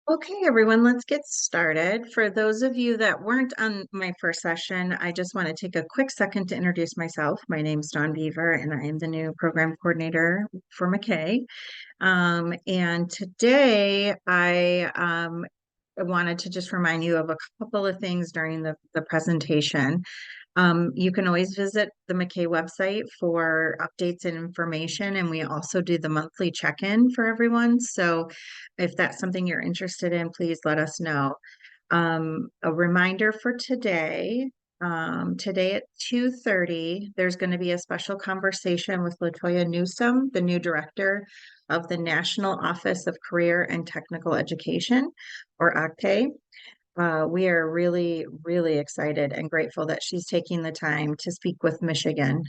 Okay, everyone, let's get started. For those of you that weren't on my first session, I just want to take a quick second to introduce myself. My name's Dawn Beaver, and I am the new program coordinator for MACAE. And today I wanted to just remind you of a couple of things during the presentation. You can always visit the MACAE website for updates and information, and we also do the monthly check-in for everyone. So if that's something you're interested in, please let us know. A reminder for today, today at 2:30, there's going to be a special conversation with Latoya Newsom, the new director of the National Office of Career and Technical Education, or ACTE. We are really, really excited and grateful that she's taking the time to speak with Michigan.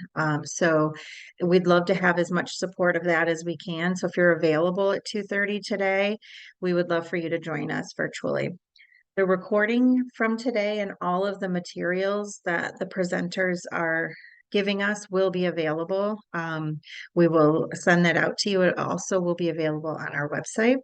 So we'd love to have as much support of that as we can. So if you're available at 2:30 today, we would love for you to join us virtually. The recording from today and all of the materials that the presenters are giving us will be available. We will send that out to you. It also will be available on our website.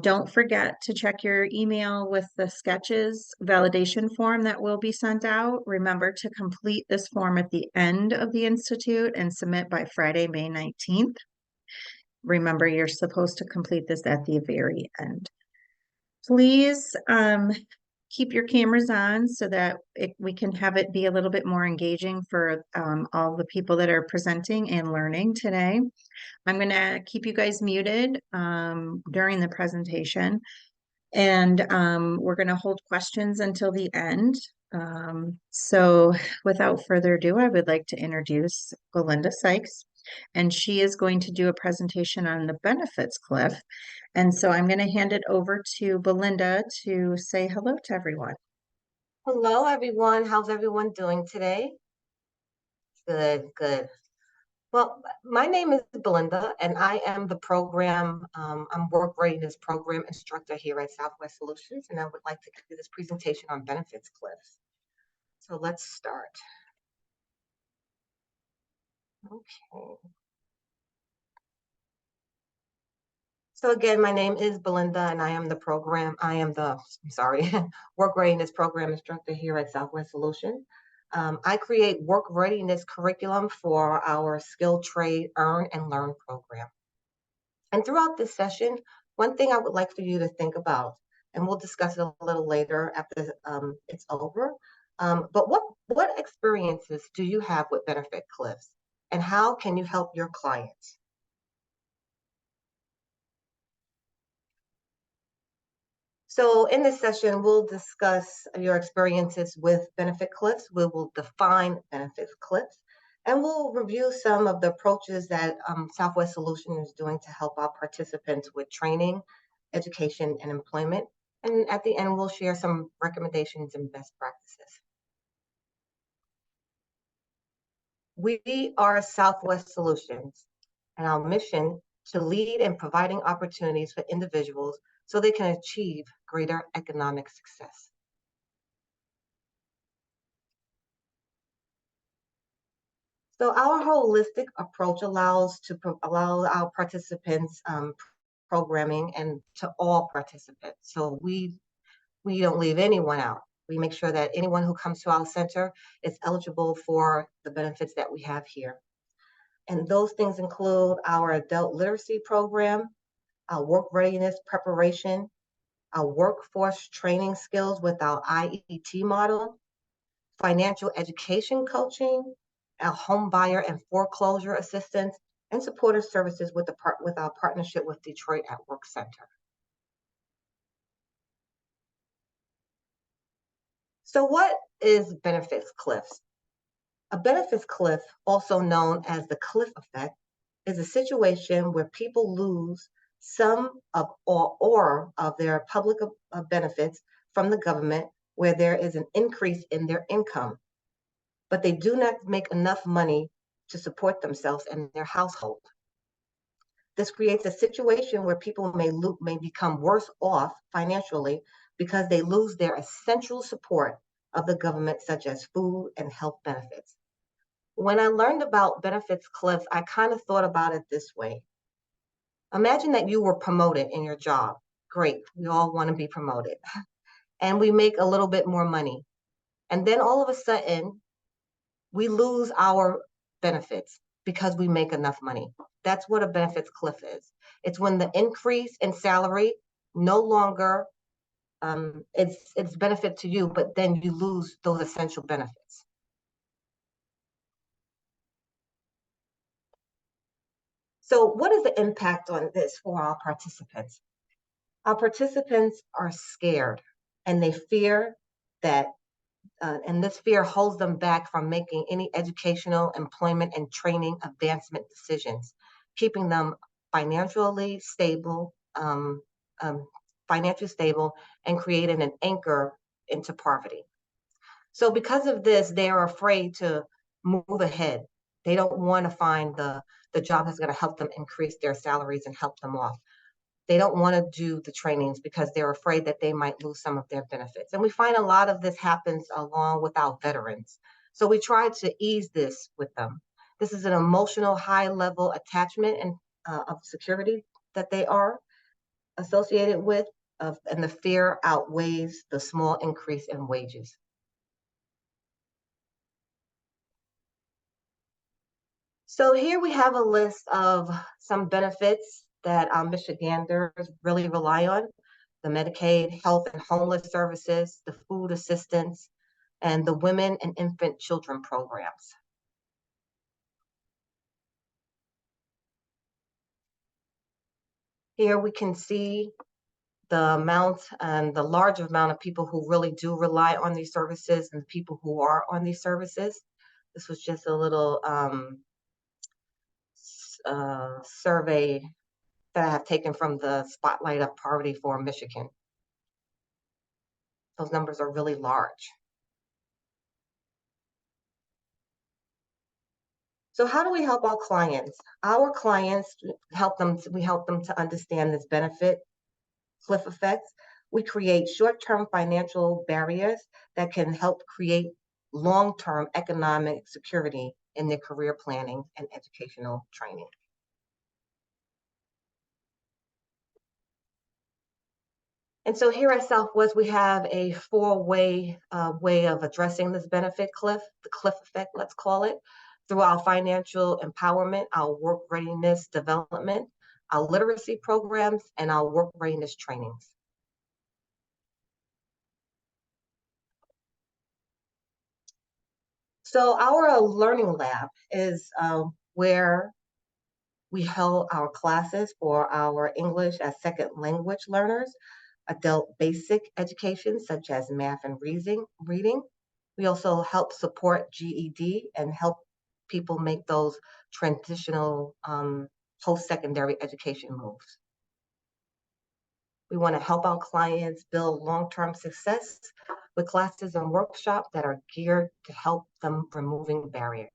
Don't forget to check your email with the sketches validation form that will be sent out. Remember to complete this form at the end of the institute and submit by Friday, May 19th. Remember, you're supposed to complete this at the very end. Please keep your cameras on so that we can have it be a little bit more engaging for all the people that are presenting and learning today. I'm going to keep you guys muted during the presentation, and we're going to hold questions until the end. So without further ado, I would like to introduce Belinda Sykes, and she is going to do a presentation on the benefits cliff. And so I'm going to hand it over to Belinda to say hello to everyone. Hello, everyone. How's everyone doing today? Good, good. Well, my name is Belinda, and I am the I'm work readiness program instructor here at Southwest Solutions, and I would like to do this presentation on benefits cliffs. So let's start. Okay. So again, my name is Belinda, and I am the work readiness program instructor here at Southwest Solutions. I create work readiness curriculum for our skilled trade earn and learn program. And throughout this session, one thing I would like for you to think about, and we'll discuss it a little later after it's over, but what experiences do you have with benefit cliffs, and how can you help your clients? So in this session, we'll discuss your experiences with benefit cliffs. We will define benefits cliffs, and we'll review some of the approaches that Southwest Solution is doing to help our participants with training, education, and employment. And at the end, we'll share some recommendations and best practices. We are Southwest Solutions, and our mission to lead in providing opportunities for individuals so they can achieve greater economic success. So our holistic approach allows our participants programming and to all participants. So we don't leave anyone out. We make sure that anyone who comes to our center is eligible for the benefits that we have here. And those things include our adult literacy program, our work readiness preparation, our workforce training skills with our IET model, financial education coaching, our home buyer and foreclosure assistance, and supportive services with our partnership with Detroit at Work Center. So what is benefits cliffs? A benefits cliff, also known as the cliff effect, is a situation where people lose some of or of their public benefits from the government, where there is an increase in their income, but they do not make enough money to support themselves and their household. This creates a situation where people may become worse off financially because they lose their essential support of the government, such as food and health benefits. When I learned about benefits cliffs, I kind of thought about it this way. Imagine that you were promoted in your job. great. We all want to be promoted. And we make a little bit more money. And then all of a sudden, we lose our benefits because we make enough money. That's what a benefits cliff is. It's when the increase in salary no longer it's benefit to you, but then you lose those essential benefits. So what is the impact on this for our participants? Our participants are scared and they fear that, and this fear holds them back from making any educational, employment, and training advancement decisions, keeping them financially stable, and creating an anchor into poverty. So because of this, they are afraid to move ahead. They don't want to find the job that's going to help them increase their salaries and help them off. They don't want to do the trainings because they're afraid that they might lose some of their benefits. And we find a lot of this happens along with our veterans. So we try to ease this with them. This is an emotional high level attachment and of security that they are associated with, and the fear outweighs the small increase in wages. So here we have a list of some benefits that Michiganders really rely on: the Medicaid, health and homeless services, the food assistance, and the women and infant children programs. Here we can see the amount and the large amount of people who really do rely on these services and the people who are on these services. This was just a little survey that I have taken from the Spotlight of Poverty for Michigan. Those numbers are really large. So how do we help our clients? Our clients we help them to understand this benefit cliff effects. We create short-term financial barriers that can help create long-term economic security in their career planning and educational training. And so here at Southwest, we have a four-way way of addressing this benefit cliff, the cliff effect, let's call it, through our financial empowerment, our work readiness development, our literacy programs, and our work readiness trainings. So our learning lab is where we held our classes for our English as second language learners, adult basic education such as math and reading. We also help support GED and help people make those transitional post-secondary education moves. We want to help our clients build long-term success with classes and workshops that are geared to help them removing barriers.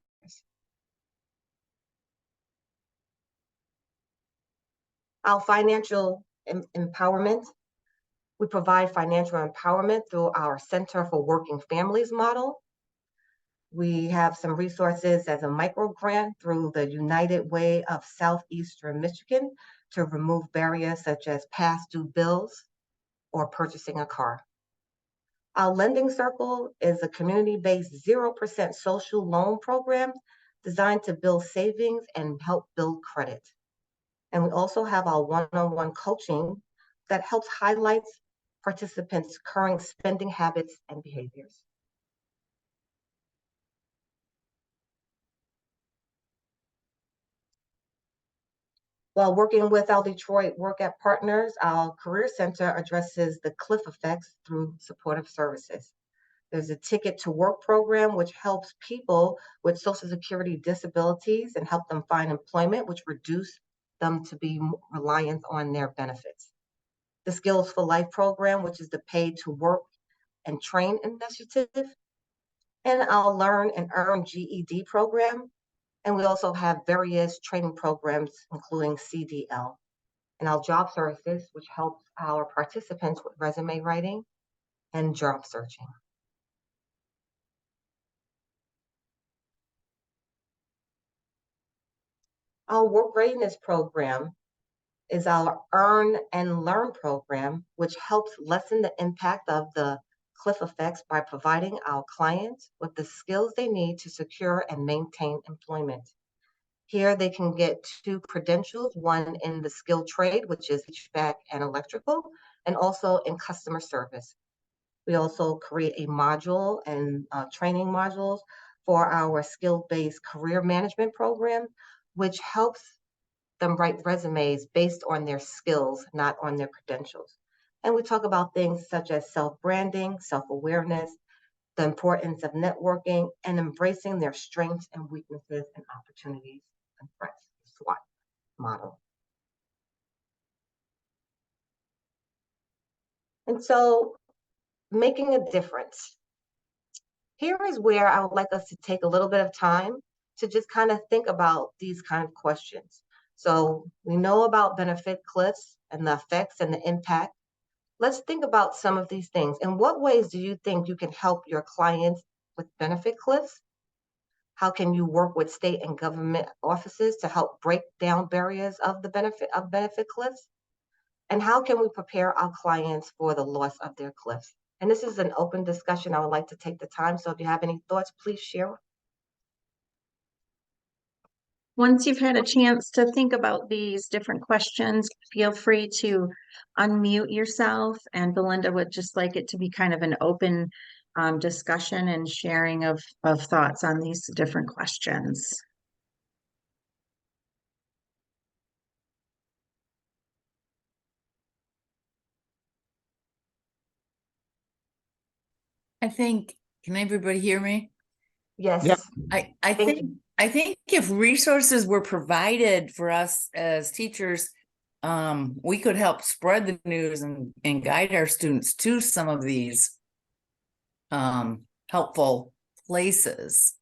Our financial empowerment. We provide financial empowerment through our Center for Working Families model. We have some resources as a micro grant through the United Way of Southeastern Michigan to remove barriers such as past due bills or purchasing a car. Our Lending Circle is a community-based 0% social loan program designed to build savings and help build credit. And we also have our one-on-one coaching that helps highlight participants' current spending habits and behaviors. While working with our Detroit Work at Partners, our Career Center addresses the cliff effects through supportive services. There's a Ticket to Work program, which helps people with Social Security disabilities and help them find employment, which reduce them to be reliant on their benefits. The Skills for Life program, which is the Paid to Work and Train initiative, and our Learn and Earn GED program. And we also have various training programs, including CDL, and our job services, which helps our participants with resume writing and job searching. Our work readiness program is our Earn and Learn program, which helps lessen the impact of the cliff effects by providing our clients with the skills they need to secure and maintain employment. Here they can get 2 credentials, one in the skilled trade, which is HVAC and electrical, and also in customer service. We also create a module and training modules for our skill-based career management program, which helps them write resumes based on their skills, not on their credentials. And we talk about things such as self-branding, self-awareness, the importance of networking, and embracing their strengths and weaknesses and opportunities and threats, SWOT model. And so making a difference. Here is where I would like us to take a little bit of time to just kind of think about these kind of questions. So we know about benefit cliffs and the effects and the impact. Let's think about some of these things. In what ways do you think you can help your clients with benefit cliffs? How can you work with state and government offices to help break down barriers of the benefit cliffs? And how can we prepare our clients for the loss of their cliffs? And this is an open discussion. I would like to take the time. So if you have any thoughts, please share. Once you've had a chance to think about these different questions, feel free to unmute yourself. And Belinda would just like it to be kind of an open discussion and sharing of thoughts on these different questions. Can everybody hear me? Yes. Yep. I think if resources were provided for us as teachers, we could help spread the news and guide our students to some of these helpful places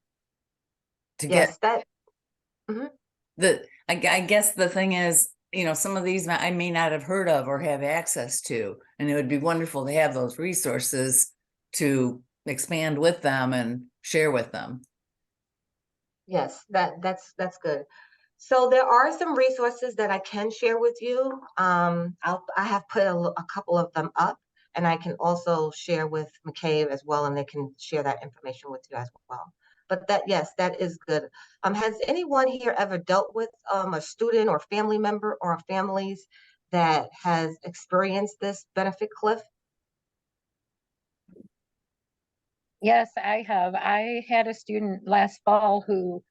to Yes, get mhm. I guess the thing is, some of these I may not have heard of or have access to, and it would be wonderful to have those resources to expand with them and share with them. Yes, that's good. So there are some resources that I can share with you. I have put a couple of them up, and I can also share with MACAE as well, and they can share that information with you as well. But yes, that is good. Has anyone here ever dealt with a student or family member or families that has experienced this benefit cliff? Yes, I have. I had a student last fall who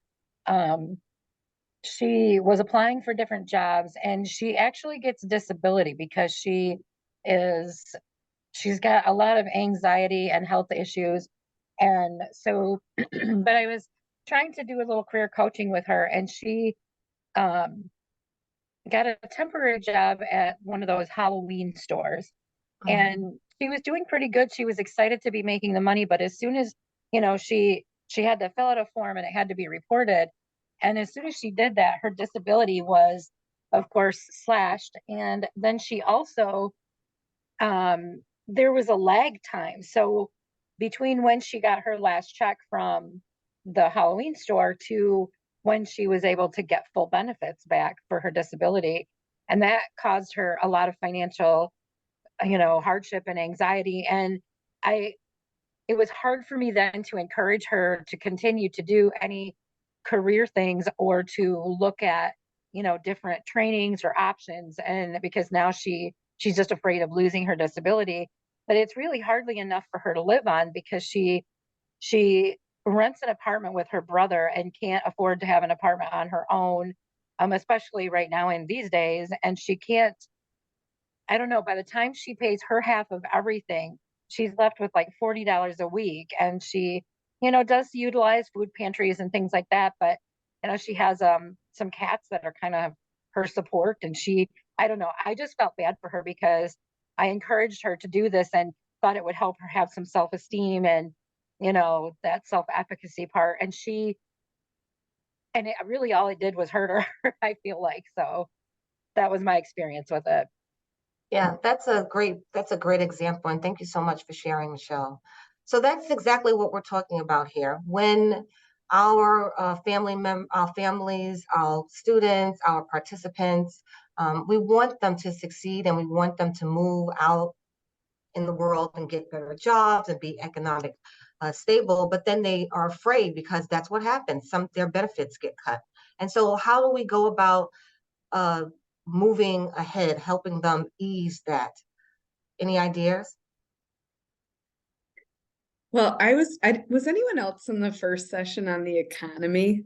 she was applying for different jobs, and she actually gets disability because she's got a lot of anxiety and health issues. And so, but I was trying to do a little career coaching with her, and she um, got a temporary job at one of those Halloween stores. And she was doing pretty good. She was excited to be making the money, but as soon as, she had to fill out a form and it had to be reported. And as soon as she did that, her disability was, of course, slashed. And then she also, there was a lag time. So between when she got her last check from the Halloween store to when she was able to get full benefits back for her disability. And that caused her a lot of financial hardship and anxiety. And it was hard for me then to encourage her to continue to do any career things or to look at, different trainings or options. And because now she's just afraid of losing her disability, but it's really hardly enough for her to live on because she rents an apartment with her brother and can't afford to have an apartment on her own, especially right now in these days. And she can't, I don't know, by the time she pays her half of everything, she's left with like $40 a week. And she, does utilize food pantries and things like that. But, she has some cats that are kind of her support. And I don't know, I just felt bad for her because I encouraged her to do this and thought it would help her have some self-esteem and, that self-efficacy part. And it really all it did was hurt her, I feel like. So that was my experience with it. Yeah, that's a great example. And thank you so much for sharing, Michelle. So that's exactly what we're talking about here. When our our families, our students, our participants, we want them to succeed and we want them to move out in the world and get better jobs and be economic stable, but then they are afraid because that's what happens. Their benefits get cut. And so how do we go about uh, moving ahead, helping them ease that? Any ideas? Well, was anyone else in the first session on the economy?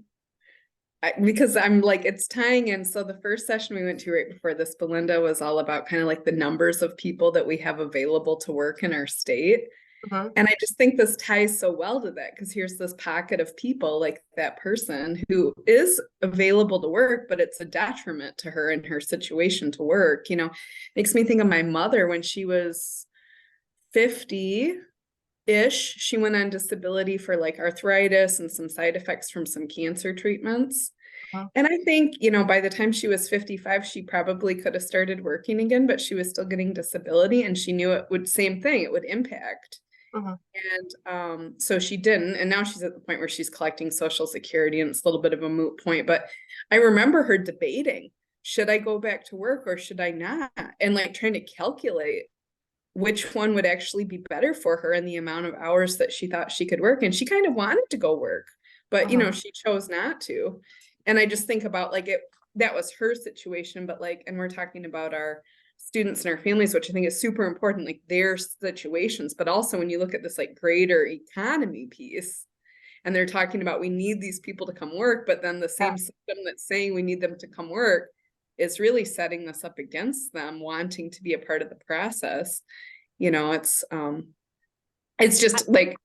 Because I'm like, it's tying in. So the first session we went to right before this, Belinda, was all about kind of like the numbers of people that we have available to work in our state. Mhm. And I just think this ties so well to that, because here's this pocket of people like that person who is available to work, but it's a detriment to her and her situation to work. You know, makes me think of my mother when she was 50-ish. She went on disability for like arthritis and some side effects from some cancer treatments. Uh-huh. And I think, you know, by the time she was 55, she probably could have started working again, but she was still getting disability and she knew it would, same thing, it would impact. Mhm. And so she didn't. And now she's at the point where she's collecting Social Security and it's a little bit of a moot point. But I remember her debating, should I go back to work or should I not? And like trying to calculate which one would actually be better for her and the amount of hours that she thought she could work. And she kind of wanted to go work, but you know, she chose not to. And I just think about like that was her situation, but like, and we're talking about our students and our families, which I think is super important, like their situations, but also when you look at this like greater economy piece, and they're talking about we need these people to come work, but then the same system that's saying we need them to come work is really setting us up against them wanting to be a part of the process. You know, it's just like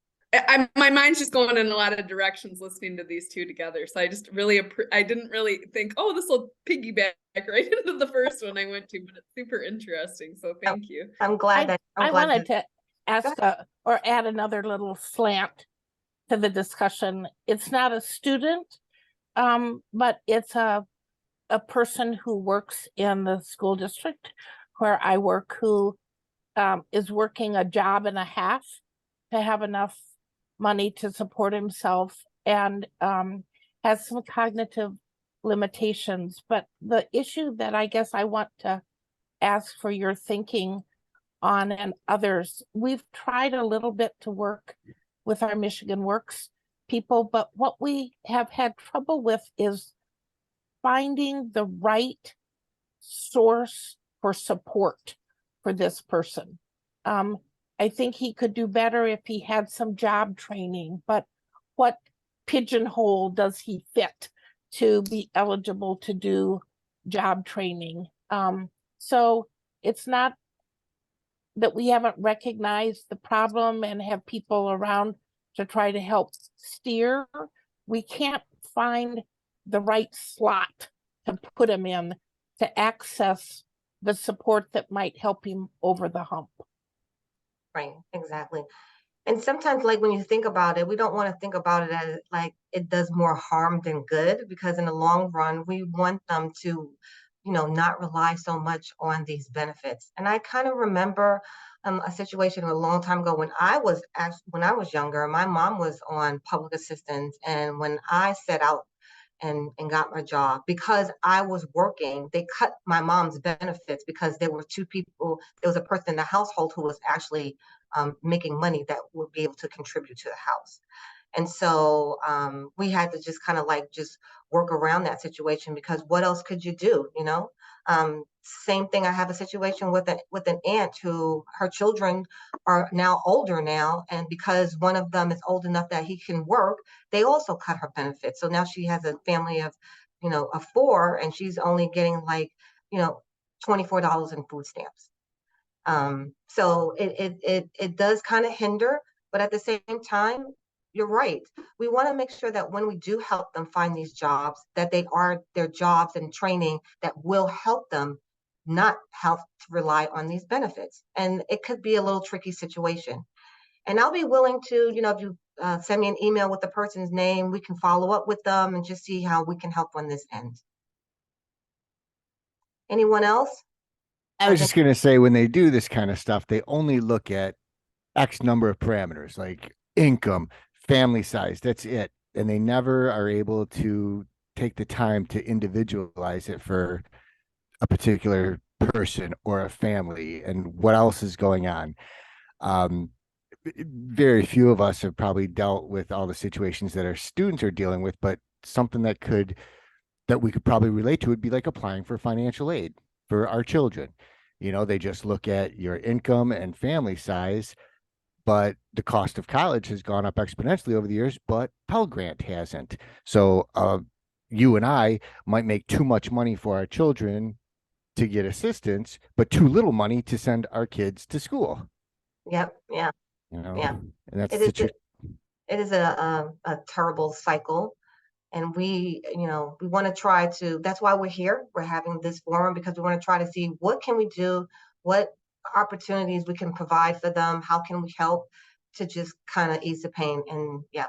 my mind's just going in a lot of directions listening to these two together. So I just really, I didn't really think, oh, this will piggyback right into the first one I went to, but it's super interesting. So thank you. I'm glad that I wanted to ask or add another little slant to the discussion. It's not a student, but it's a person who works in the school district where I work, who is working a job and a half to have enough money to support himself, and has some cognitive limitations. But the issue that I guess I want to ask for your thinking on, and others, we've tried a little bit to work with our Michigan Works people, but what we have had trouble with is finding the right source for support for this person. I think he could do better if he had some job training, but what pigeonhole does he fit to be eligible to do job training? So it's not that we haven't recognized the problem and have people around to try to help steer. We can't find the right slot to put him in to access the support that might help him over the hump. Right, exactly. And sometimes, like when you think about it, we don't want to think about it as like it does more harm than good, because in the long run, we want them to, you know, not rely so much on these benefits. And I kind of remember a situation a long time ago when I was younger. My mom was on public assistance, and when I set out and got my job, because I was working, they cut my mom's benefits because there were two people. There was a person in the household who was actually making money that would be able to contribute to the house. And so we had to just kind of like just work around that situation, because what else could you do, you know? Same thing, I have a situation with an aunt who, her children are now older now, and because one of them is old enough that he can work, they also cut her benefits. So now she has a family of, you know, of 4, and she's only getting like, you know, $24 in food stamps. So it does kind of hinder, but at the same time, you're right. We want to make sure that when we do help them find these jobs, that they are their jobs and training that will help them not have to rely on these benefits. And it could be a little tricky situation. And I'll be willing to, you know, if you send me an email with the person's name, we can follow up with them and just see how we can help on this end. Anyone else? I was just going to say, when they do this kind of stuff, they only look at X number of parameters, like income, family size. That's it. and they never are able to take the time to individualize it for a particular person or a family and what else is going on. Um, very few of us have probably dealt with all the situations that our students are dealing with, but something that we could probably relate to would be like applying for financial aid for our children. You know, they just look at your income and family size, but the cost of college has gone up exponentially over the years, but Pell Grant hasn't. So you and I might make too much money for our children to get assistance, but too little money to send our kids to school. Yep, yeah, You know, yeah. and that's It is it is a terrible cycle. And we, we want to try to, that's why we're here. We're having this forum because we want to try to see what can we do, what opportunities we can provide for them, how can we help to just kind of ease the pain. And yeah,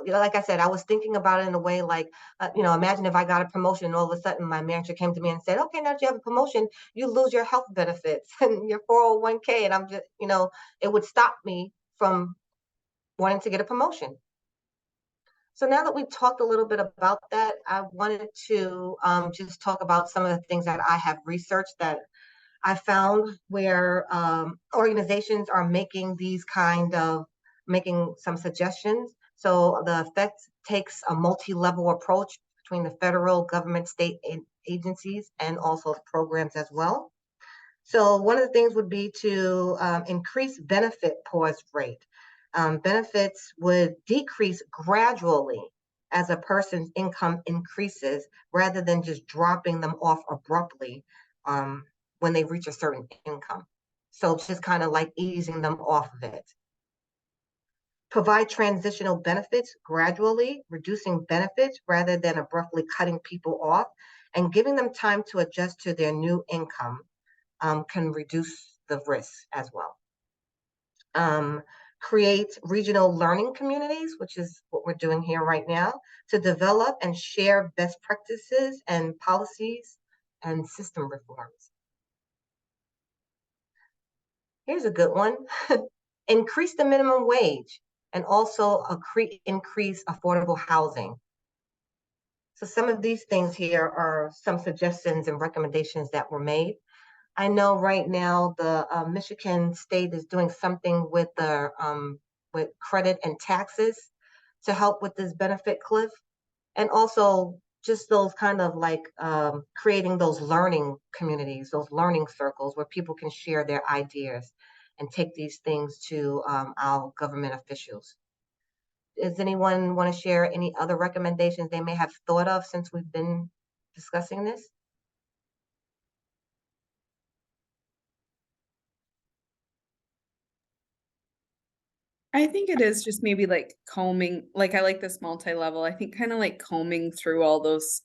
like I said, I was thinking about it in a way like, imagine if I got a promotion and all of a sudden my manager came to me and said, okay, now that you have a promotion, you lose your health benefits and your 401k. And I'm just, it would stop me from wanting to get a promotion. So now that we've talked a little bit about that, I wanted to just talk about some of the things that I have researched that I found where organizations are making making some suggestions. So the effect takes a multi-level approach between the federal government, state agencies, and also the programs as well. So one of the things would be to increase benefit pause rate. Benefits would decrease gradually as a person's income increases rather than just dropping them off abruptly when they reach a certain income. So just kind of like easing them off of it. Provide transitional benefits gradually, reducing benefits rather than abruptly cutting people off and giving them time to adjust to their new income can reduce the risk as well. Create regional learning communities, which is what we're doing here right now, to develop and share best practices and policies and system reforms. Here's a good one. Increase the minimum wage and also increase affordable housing. So some of these things here are some suggestions and recommendations that were made. I know right now the Michigan State is doing something with the with credit and taxes to help with this benefit cliff, and also just those kind of like creating those learning communities, those learning circles where people can share their ideas and take these things to our government officials. Does anyone want to share any other recommendations they may have thought of since we've been discussing this? I think it is just maybe like combing, like I like this multi-level. I think kind of like combing through all those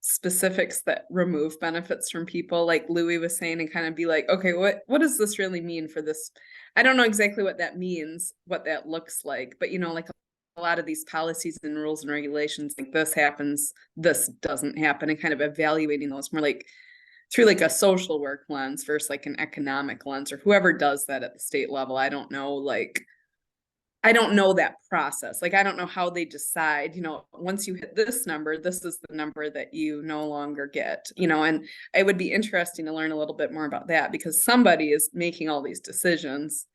specifics that remove benefits from people, like Louis was saying, and kind of be like, okay, what does this really mean for this? I don't know exactly what that means, what that looks like, but like a lot of these policies and rules and regulations, like this happens, this doesn't happen, and kind of evaluating those more like through like a social work lens versus like an economic lens, or whoever does that at the state level. I don't know that process. Like, I don't know how they decide, once you hit this number, this is the number that you no longer get, and it would be interesting to learn a little bit more about that because somebody is making all these decisions.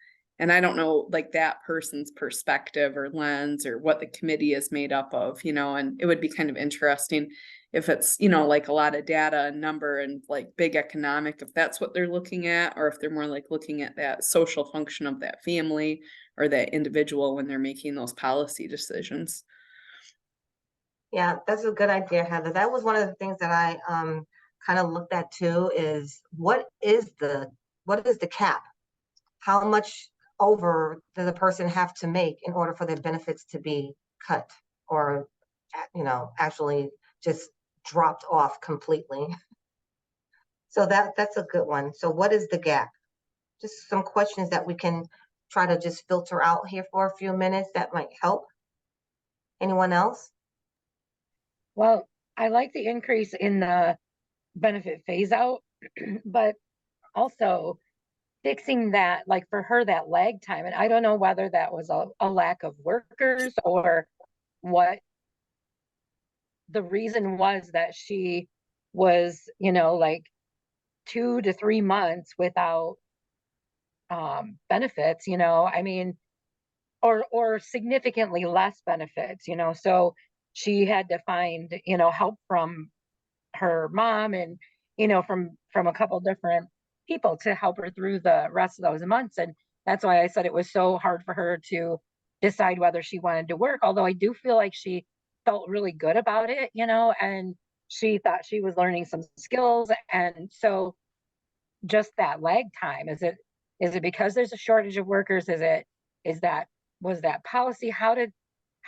And I don't know like that person's perspective or lens or what the committee is made up of, and it would be kind of interesting if it's, like a lot of data and number and like big economic, if that's what they're looking at, or if they're more like looking at that social function of that family or that individual when they're making those policy decisions. Yeah, that's a good idea, Heather. That was one of the things that I kind of looked at too, is what is the cap? How much over does a person have to make in order for their benefits to be cut or, actually just dropped off completely? So that's a good one. So what is the gap? Just some questions that we can try to just filter out here for a few minutes that might help. Anyone else? Well, I like the increase in the benefit phase out, but also fixing that, like for her, that lag time. And I don't know whether that was a lack of workers or what the reason was that she was, you know, like 2 to 3 months without benefits, you know, I mean, or significantly less benefits, you know, so she had to find, you know, help from her mom and, you know, from a couple different people to help her through the rest of those months. And that's why I said it was so hard for her to decide whether she wanted to work, although I do feel like she felt really good about it, you know, and she thought she was learning some skills. And so just that lag time, is it because there's a shortage of workers? Is that was that policy? How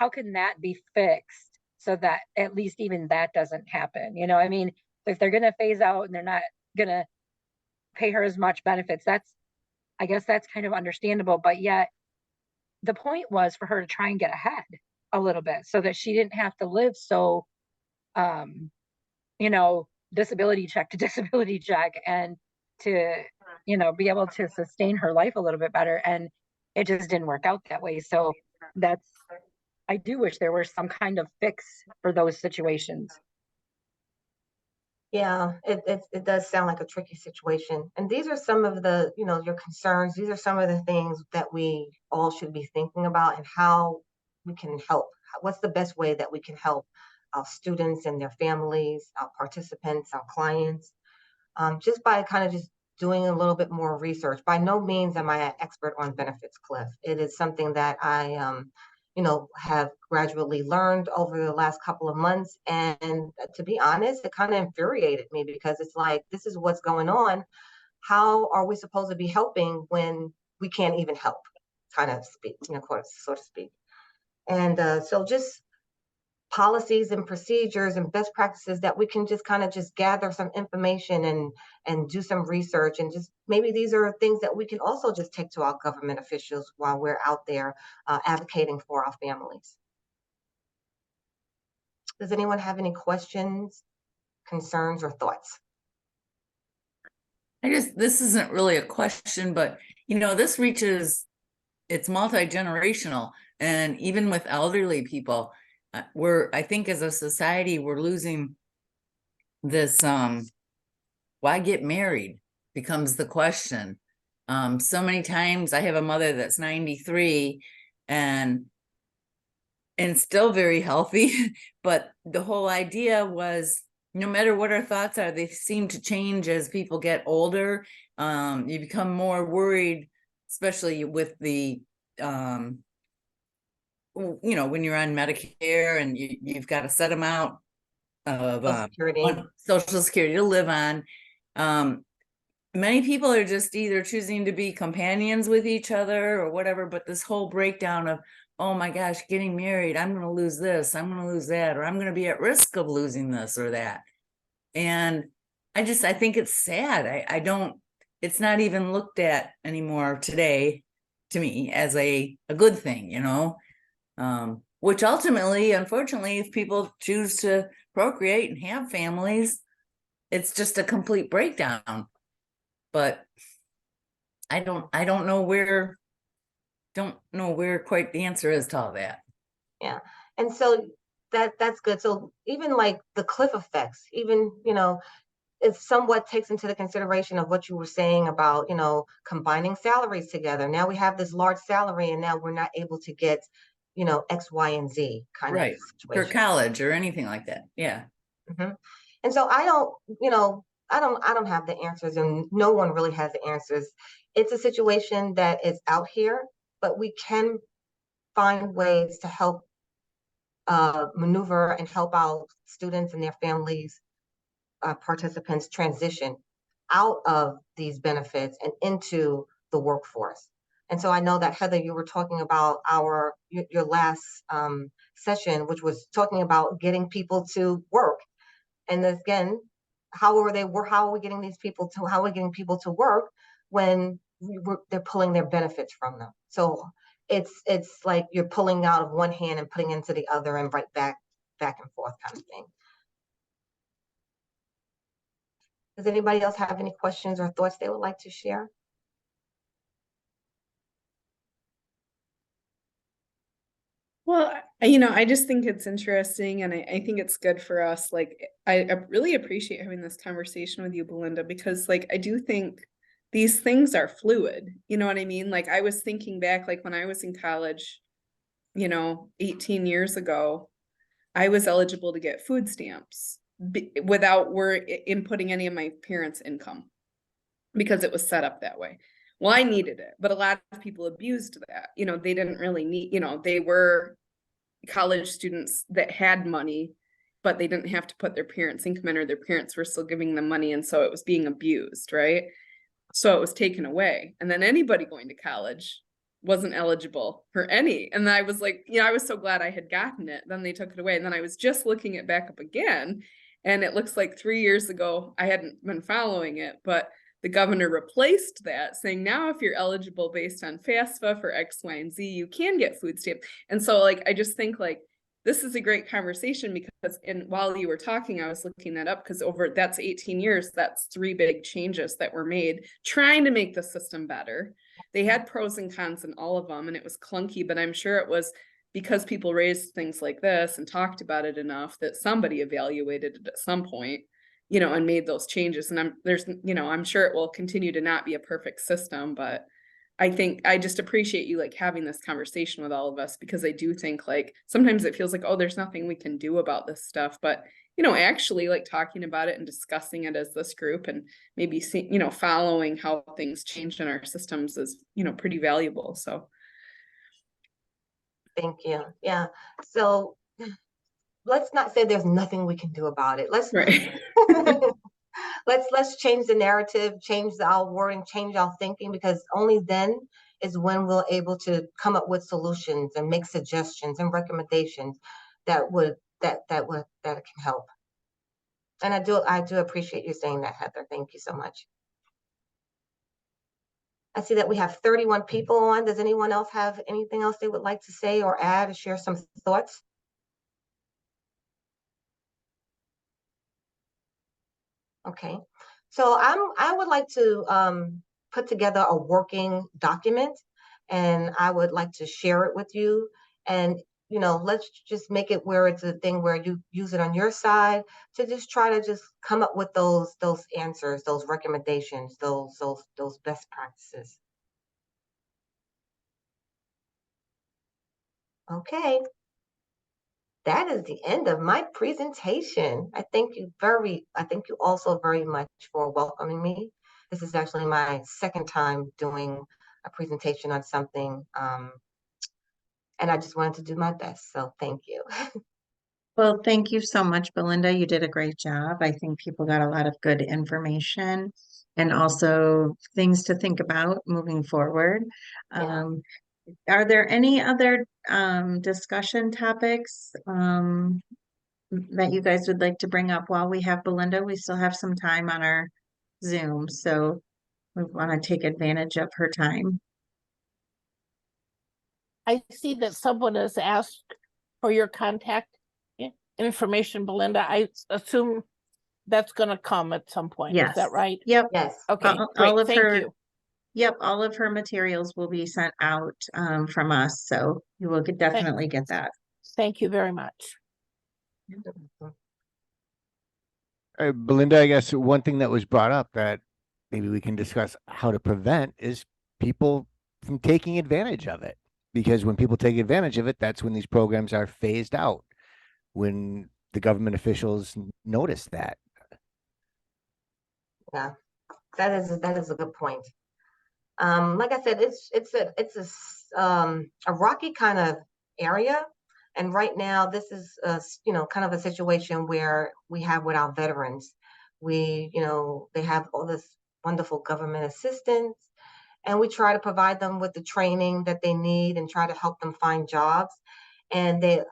can that be fixed so that at least even that doesn't happen? You know, I mean, if they're gonna phase out and they're not gonna pay her as much benefits, I guess that's kind of understandable, but yet the point was for her to try and get ahead a little bit so that she didn't have to live so um you know, disability check to disability check, and to, you know, be able to sustain her life a little bit better. And it just didn't work out that way. So that's, I do wish there was some kind of fix for those situations. Yeah, it does sound like a tricky situation. And these are some of the, you know, your concerns. These are some of the things that we all should be thinking about and how we can help. What's the best way that we can help our students and their families, our participants, our clients, just by kind of just doing a little bit more research. By no means am I an expert on benefits, Cliff. It is something that I, you know, have gradually learned over the last couple of months. And to be honest, it kind of infuriated me because it's like, this is what's going on. How are we supposed to be helping when we can't even help, kind of speak, you know, so to speak. And so just policies and procedures and best practices that we can just kind of just gather some information and do some research, and just maybe these are things that we can also just take to our government officials while we're out there advocating for our families. Does anyone have any questions, concerns, or thoughts? This isn't really a question, but you know, this reaches, it's multi-generational, and even with elderly people, I think as a society, we're losing this, why get married becomes the question. So many times I have a mother that's 93 and still very healthy, but the whole idea was, no matter what our thoughts are, they seem to change as people get older. You become more worried, especially with the, you know, when you're on Medicare and you've got a set amount of Social Security to live on. Many people are just either choosing to be companions with each other or whatever, but this whole breakdown of, oh my gosh, getting married, I'm going to lose this, I'm going to lose that, or I'm going to be at risk of losing this or that. And I think it's sad. I don't, it's not even looked at anymore today, to me, as a good thing, you know, which ultimately, unfortunately, if people choose to procreate and have families, it's just a complete breakdown. But I don't know where quite the answer is to all that. Yeah. And so that's good. So even like the cliff effects, even, you know, it somewhat takes into the consideration of what you were saying about, you know, combining salaries together. Now we have this large salary and now we're not able to get, you know, X, Y, and Z kind of situation. For college or anything like that. Yeah. Mm-hmm. And so I don't, you know, I don't have the answers, and no one really has the answers. It's a situation that is out here, but we can find ways to help maneuver and help out students and their families, participants transition out of these benefits and into the workforce. And so I know that, Heather, you were talking about your last session, which was talking about getting people to work. And again, how are we getting people to work when they're pulling their benefits from them? So it's like you're pulling out of one hand and putting into the other and right back and forth kind of thing. Does anybody else have any questions or thoughts they would like to share? Well, I just think it's interesting, and I think it's good for us. Like, I really appreciate having this conversation with you, Belinda, because like I do think these things are fluid. You know what I mean? Like I was thinking back, like when I was in college, 18 years ago, I was eligible to get food stamps without inputting any of my parents' income because it was set up that way. Well, I needed it, but a lot of people abused that. They didn't really need, they were college students that had money, but they didn't have to put their parents' income in, or their parents were still giving them money. And so it was being abused, right? So it was taken away. And then anybody going to college wasn't eligible for any. And I was like, I was so glad I had gotten it. Then they took it away. And then I was just looking it back up again. And it looks like 3 years ago, I hadn't been following it, but the governor replaced that, saying now if you're eligible based on FAFSA for X, Y, and Z, you can get food stamps. And so like, I just think like, this is a great conversation because while you were talking, I was looking that up because that's 18 years, that's 3 big changes that were made trying to make the system better. They had pros and cons in all of them, and it was clunky, but I'm sure it was because people raised things like this and talked about it enough that somebody evaluated it at some point, and made those changes. And I'm sure it will continue to not be a perfect system, but I think I just appreciate you like having this conversation with all of us, because I do think like sometimes it feels like, oh, there's nothing we can do about this stuff, but actually like talking about it and discussing it as this group and maybe following how things changed in our systems is, pretty valuable. So Thank you. Yeah. So let's not say there's nothing we can do about it. right. Let's change the narrative, change our wording, change our thinking, because only then is when we'll able to come up with solutions and make suggestions and recommendations that can help. And I do appreciate you saying that, Heather. Thank you so much. I see that we have 31 people on. Does anyone else have anything else they would like to say or add or share some thoughts? Okay, so I would like to put together a working document, and I would like to share it with you. And let's just make it where it's a thing where you use it on your side to just try to just come up with those answers, those recommendations, those best practices. Okay. That is the end of my presentation. I thank you also very much for welcoming me. This is actually my second time doing a presentation on something, and I just wanted to do my best, so thank you. Well, thank you so much, Belinda. You did a great job. I think people got a lot of good information and also things to think about moving forward. Yeah. Are there any other discussion topics that you guys would like to bring up while we have Belinda? We still have some time on our Zoom, so we want to take advantage of her time. I see that someone has asked for your contact information, Belinda. I assume that's going to come at some point. Yes. Is that right? Yep. Yes. Okay, All great. of Thank her, you. Yep, all of her materials will be sent out from us, so you will definitely get that. Thank you very much. Belinda, I guess one thing that was brought up that maybe we can discuss how to prevent is people from taking advantage of it. Because when people take advantage of it, that's when these programs are phased out, when the government officials notice that. Yeah, that is a good point. Like I said, it's a rocky kind of area, and right now this is kind of a situation where we have with our veterans. They have all this wonderful government assistance, and we try to provide them with the training that they need and try to help them find jobs. And they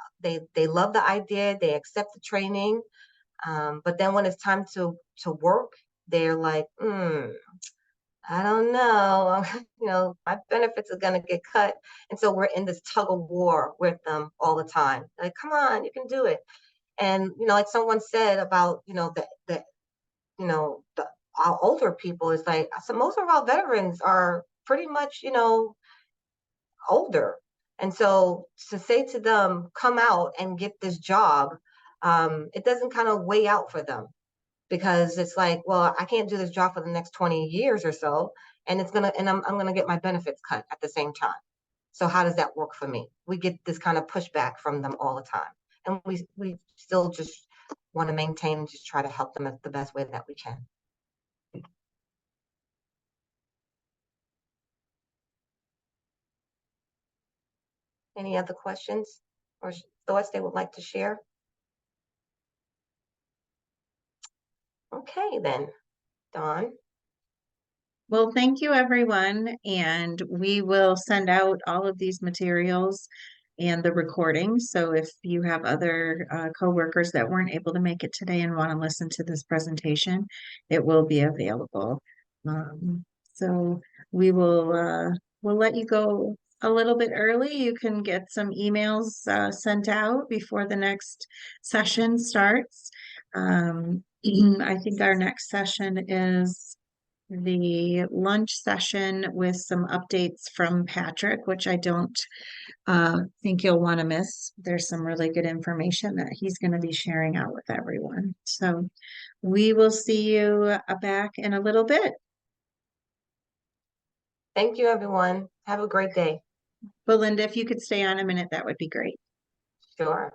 love the idea, they accept the training, but then when it's time to work, they're like, I don't know, my benefits are going to get cut. And so we're in this tug of war with them all the time. Like, come on, you can do it. And, like someone said about, our older people is like, so most of our veterans are pretty much, older. And so to say to them, come out and get this job, it doesn't kind of weigh out for them, because it's like, well, I can't do this job for the next 20 years or so, and I'm gonna get my benefits cut at the same time. So how does that work for me? We get this kind of pushback from them all the time, and we still just want to maintain and just try to help them the best way that we can. Any other questions or thoughts they would like to share? Okay, then, Dawn. Well, thank you, everyone. And we will send out all of these materials and the recordings. So if you have other coworkers that weren't able to make it today and want to listen to this presentation, it will be available. So we will we'll let you go a little bit early. You can get some emails sent out before the next session starts. I think our next session is the lunch session with some updates from Patrick, which I don't think you'll want to miss. There's some really good information that he's going to be sharing out with everyone. So we will see you back in a little bit. Thank you, everyone. Have a great day. Belinda, if you could stay on a minute, that would be great. Sure.